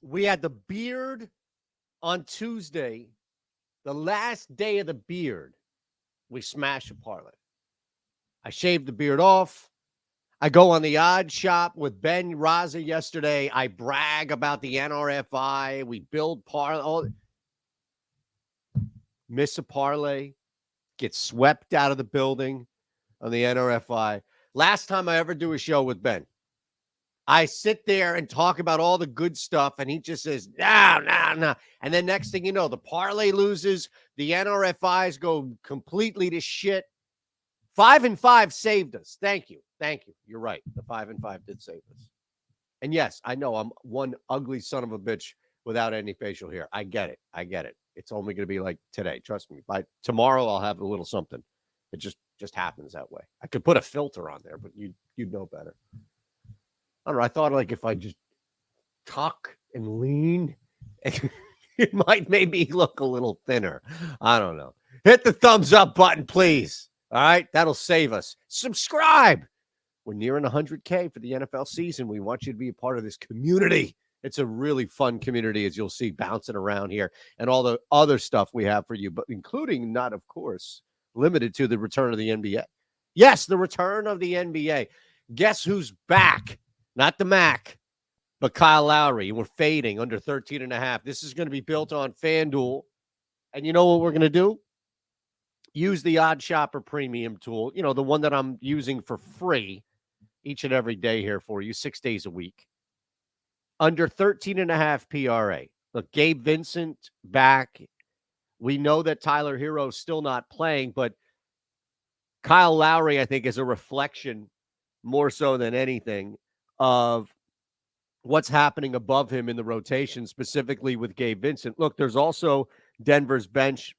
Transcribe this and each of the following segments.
We had the beard on Tuesday. The last day of the beard, we smashed a parlay. I shaved the beard off. I go on the odd shop with Ben Raza yesterday. I brag about the NRFI. We build parlay. Miss a parlay, get swept out of the building on the NRFI. Last time I ever do a show with Ben, I sit there and talk about all the good stuff, and he just says, no, no, no. And then next thing you know, the parlay loses. The NRFIs go completely to shit. 5-5 saved us. Thank you. Thank you. You're right. The 5-5 did save us. And yes, I know I'm one ugly son of a bitch without any facial hair. I get it. I get it. It's only going to be like today. Trust me. By tomorrow, I'll have a little something. It just happens that way. I could put a filter on there, but you'd know better. I don't know. I thought like if I just tuck and lean, it might maybe look a little thinner. I don't know. Hit the thumbs up button, please. All right, that'll save us. Subscribe. We're nearing 100K for the NFL season. We want you to be a part of this community. It's a really fun community, as you'll see, bouncing around here and all the other stuff we have for you, but including not, of course, limited to the return of the NBA. Yes, the return of the NBA. Guess who's back? Not the Mac, but Kyle Lowry. We're fading under 13.5. This is going to be built on FanDuel. And you know what we're going to do? Use the Odd Shopper Premium tool, the one that I'm using for free each and every day here for you, 6 days a week. Under 13.5 PRA. Look, Gabe Vincent back. We know that Tyler Hero's still not playing, but Kyle Lowry, I think, is a reflection more so than anything of what's happening above him in the rotation, specifically with Gabe Vincent. Look, there's also Denver's bench,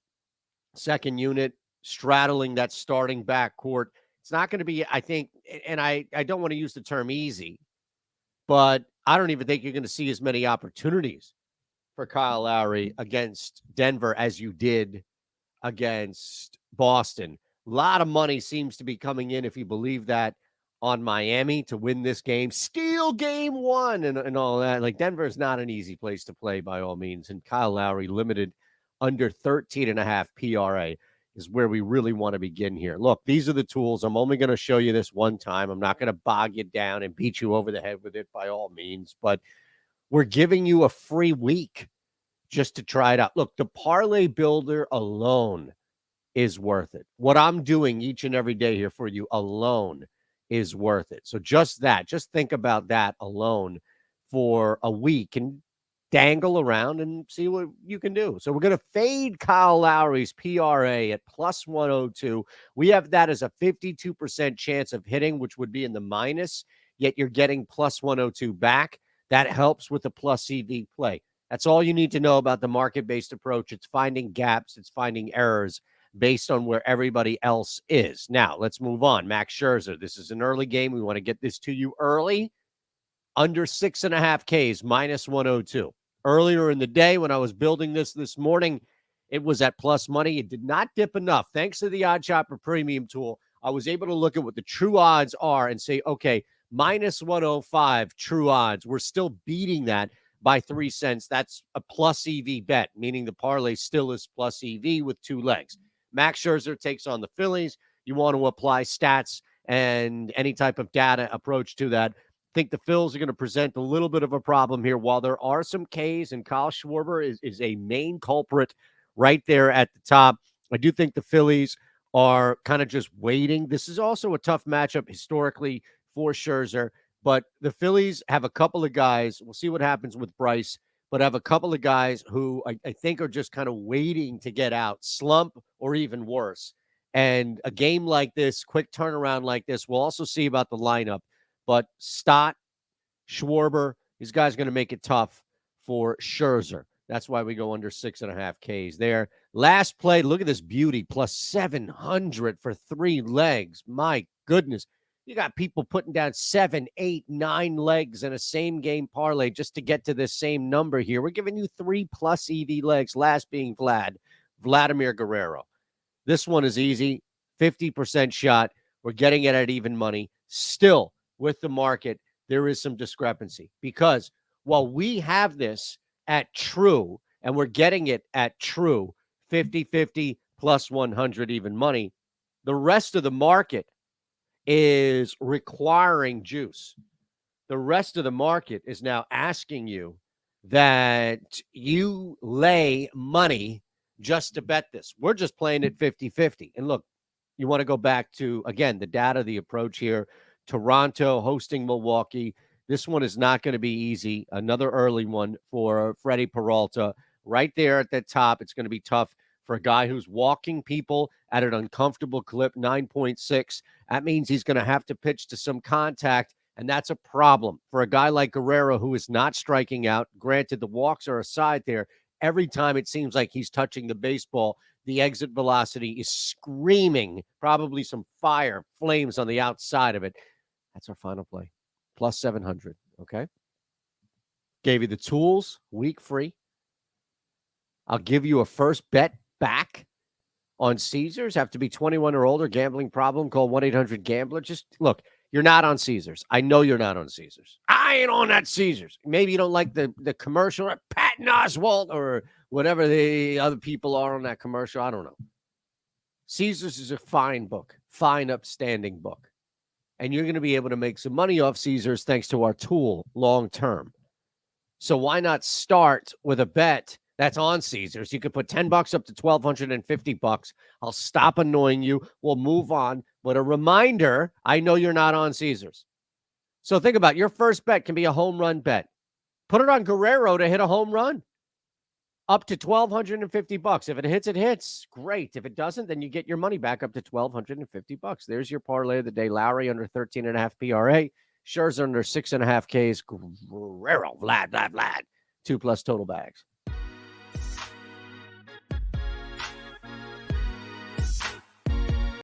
second unit, straddling that starting backcourt. It's not going to be, I think, and I don't want to use the term easy, but I don't even think you're going to see as many opportunities for Kyle Lowry against Denver as you did against Boston. A lot of money seems to be coming in, if you believe that, on Miami to win this game, steal game one and all that. Like, Denver is not an easy place to play by all means. And Kyle Lowry limited under 13.5 PRA is where we really want to begin here. Look, these are the tools. I'm only going to show you this one time. I'm not going to bog you down and beat you over the head with it by all means, but we're giving you a free week just to try it out. Look, the Parlay Builder alone is worth it. What I'm doing each and every day here for you alone is worth it. So just think about that alone for a week and dangle around and see what you can do. So we're going to fade Kyle Lowry's PRA at plus 102. We have that as a 52% chance of hitting, which would be in the minus, yet you're getting plus 102 back. That helps with the plus EV play. That's all you need to know about the market-based approach. It's finding gaps. It's finding errors based on where everybody else is. Now, let's move on. Max Scherzer. This is an early game. We want to get this to you early. Under 6.5 Ks, minus 102. Earlier in the day when I was building this morning, it was at plus money. It did not dip enough. Thanks to the Odd Shopper Premium tool, I was able to look at what the true odds are and say, okay, minus 105 true odds. We're still beating that by 3 cents. That's a plus EV bet, meaning the parlay still is plus EV with 2 legs. Max Scherzer takes on the Phillies. You want to apply stats and any type of data approach to that. I think the Phils are going to present a little bit of a problem here. While there are some Ks, and Kyle Schwarber is a main culprit right there at the top, I do think the Phillies are kind of just waiting. This is also a tough matchup historically for Scherzer, but the Phillies have a couple of guys. We'll see what happens with Bryce, but have a couple of guys who I think are just kind of waiting to get out, slump or even worse. And a game like this, quick turnaround like this, we'll also see about the lineup. But Stott, Schwarber, these guys are going to make it tough for Scherzer. That's why we go under 6.5 Ks there. Last play, look at this beauty, plus 700 for 3 legs. My goodness. You got people putting down 7, 8, 9 legs in a same game parlay just to get to this same number here. We're giving you 3 plus EV legs, last being Vladimir Guerrero. This one is easy, 50% shot. We're getting it at even money. Still, with the market, there is some discrepancy because Well, we have this at true, and we're getting it at true 50-50 plus 100 even money. The rest of the market is requiring juice. The rest of the market is now asking you that you lay money just to bet this. We're just playing it 50-50. And look, you want to go back to, again, the data, the approach here. Toronto hosting Milwaukee. This one is not going to be easy. Another early one for Freddie Peralta. Right there at the top, it's going to be tough for a guy who's walking people at an uncomfortable clip, 9.6. That means he's going to have to pitch to some contact, and that's a problem for a guy like Guerrero who is not striking out. Granted, the walks are aside there. Every time it seems like he's touching the baseball, the exit velocity is screaming, probably some fire, flames on the outside of it. That's our final play. Plus 700, okay? Gave you the tools, week free. I'll give you a first bet back on Caesars. Have to be 21 or older. Gambling problem, call 1-800-GAMBLER. Just look, you're not on Caesars. I know you're not on Caesars. I ain't on that Caesars. Maybe you don't like the commercial, or Patton Oswalt, or whatever the other people are on that commercial. I don't know. Caesars is a fine book, fine, upstanding book. And you're going to be able to make some money off Caesars thanks to our tool long term. So why not start with a bet that's on Caesars? You could put $10 up to $1,250. I'll stop annoying you. We'll move on. But a reminder, I know you're not on Caesars. So think about it. Your first bet can be a home run bet. Put it on Guerrero to hit a home run. Up to $1,250. If it hits, it hits. Great. If it doesn't, then you get your money back up to $1,250. There's your parlay of the day. Lowry under 13.5 PRA. Scherzer under 6.5 Ks. Guerrero, Vlad. 2+ total bags.